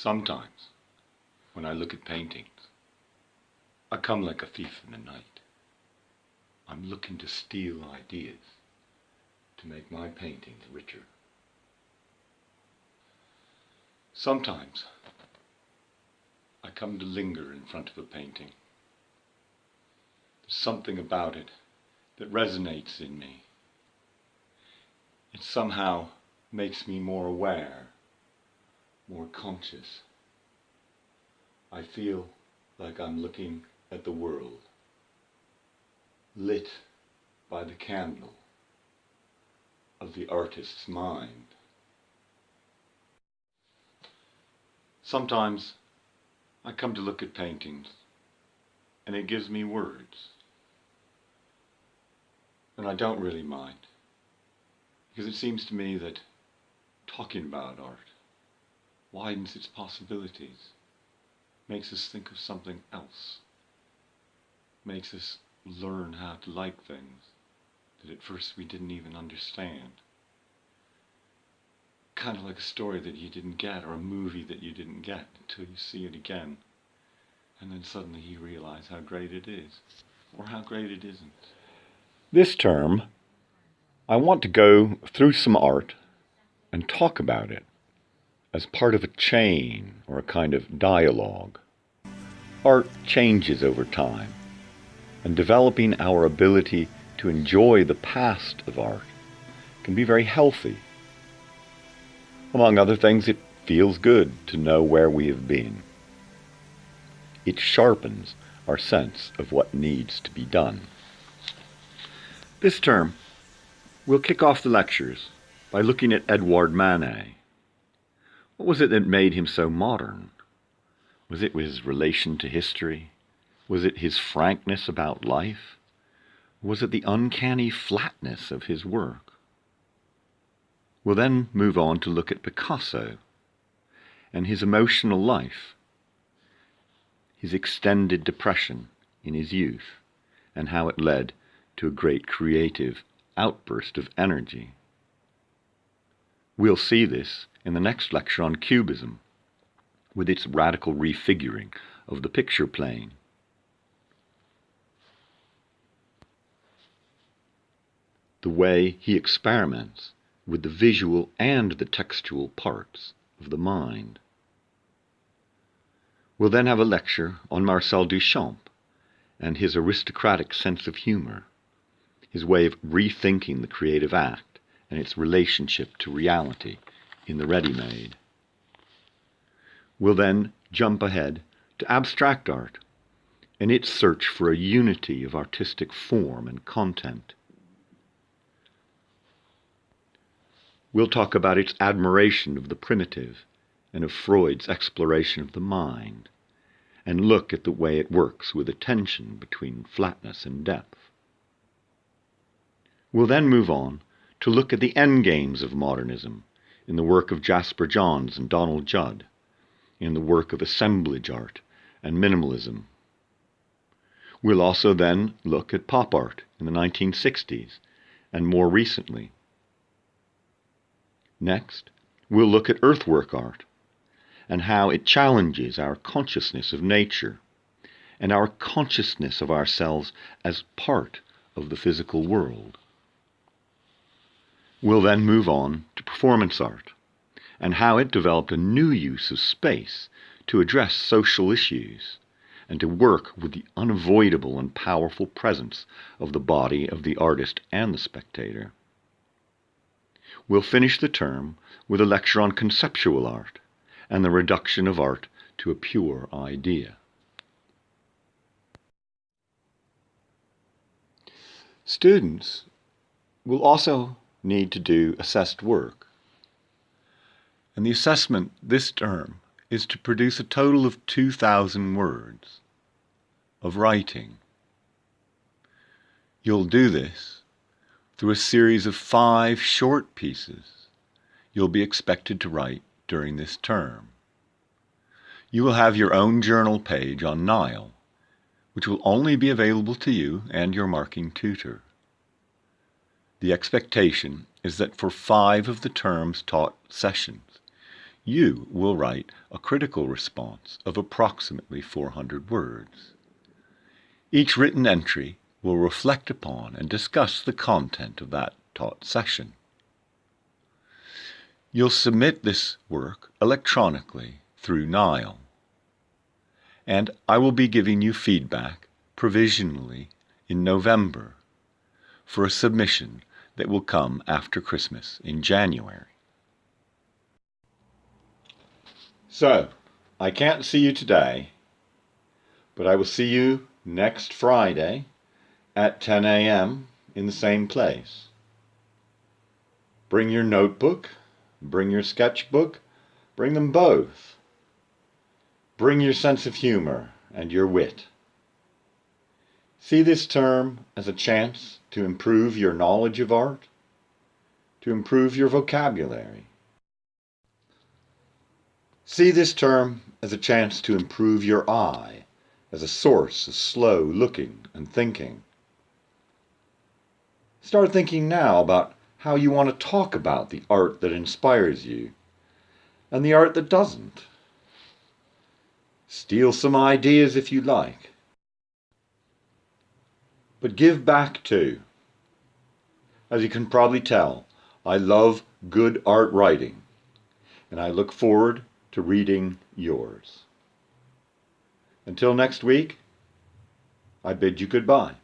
Sometimes, when I look at paintings, I come like a thief in the night. I'm looking to steal ideas to make my paintings richer. Sometimes, I come to linger in front of a painting. There's something about it that resonates in me. It somehow makes me more aware, more conscious. I feel like I'm looking at the world, lit by the candle of the artist's mind. Sometimes I come to look at paintings and it gives me words. And I don't really mind, because it seems to me that talking about art widens its possibilities, makes us think of something else, makes us learn how to like things that at first we didn't even understand. Kind of like a story that you didn't get, or a movie that you didn't get until you see it again, and then suddenly you realize how great it is, or how great it isn't. This term, I want to go through some art and talk about it as part of a chain or a kind of dialogue. Art changes over time, and developing our ability to enjoy the past of art can be very healthy. Among other things, it feels good to know where we have been. It sharpens our sense of what needs to be done. This term, we'll kick off the lectures by looking at Edouard Manet. What was it that made him so modern? Was it his relation to history? Was it his frankness about life? Was it the uncanny flatness of his work? We'll then move on to look at Picasso and his emotional life, his extended depression in his youth, and how it led to a great creative outburst of energy. We'll see this in the next lecture on Cubism, with its radical refiguring of the picture plane. The way he experiments with the visual and the textual parts of the mind. We'll then have a lecture on Marcel Duchamp and his aristocratic sense of humor, his way of rethinking the creative act and its relationship to reality in the ready-made. We'll then jump ahead to abstract art and its search for a unity of artistic form and content. We'll talk about its admiration of the primitive and of Freud's exploration of the mind, and look at the way it works with a tension between flatness and depth. We'll then move on to look at the endgames of modernism in the work of Jasper Johns and Donald Judd, in the work of assemblage art and minimalism. We'll also then look at pop art in the 1960s and more recently. Next, we'll look at earthwork art and how it challenges our consciousness of nature and our consciousness of ourselves as part of the physical world. We'll then move on to performance art and how it developed a new use of space to address social issues and to work with the unavoidable and powerful presence of the body of the artist and the spectator. We'll finish the term with a lecture on conceptual art and the reduction of art to a pure idea. Students will also need to do assessed work. And the assessment this term is to produce a total of 2,000 words of writing. You'll do this through a series of 5 short pieces you'll be expected to write during this term. You will have your own journal page on Nile, which will only be available to you and your marking tutor. The expectation is that for 5 of the term's taught sessions, You will write a critical response of approximately 400 words. Each written entry will reflect upon and discuss the content of that taught session. You'll submit this work electronically through Nile, and I will be giving you feedback provisionally in November for a submission that will come after Christmas in January. So, I can't see you today, but I will see you next Friday at 10 a.m. in the same place. Bring your notebook, bring your sketchbook, bring them both. Bring your sense of humor and your wit. See this term as a chance to improve your knowledge of art, to improve your vocabulary. See this term as a chance to improve your eye, as a source of slow looking and thinking. Start thinking now about how you want to talk about the art that inspires you and the art that doesn't. Steal some ideas if you like. But give back too. As you can probably tell, I love good art writing, and I look forward to reading yours. Until next week, I bid you goodbye.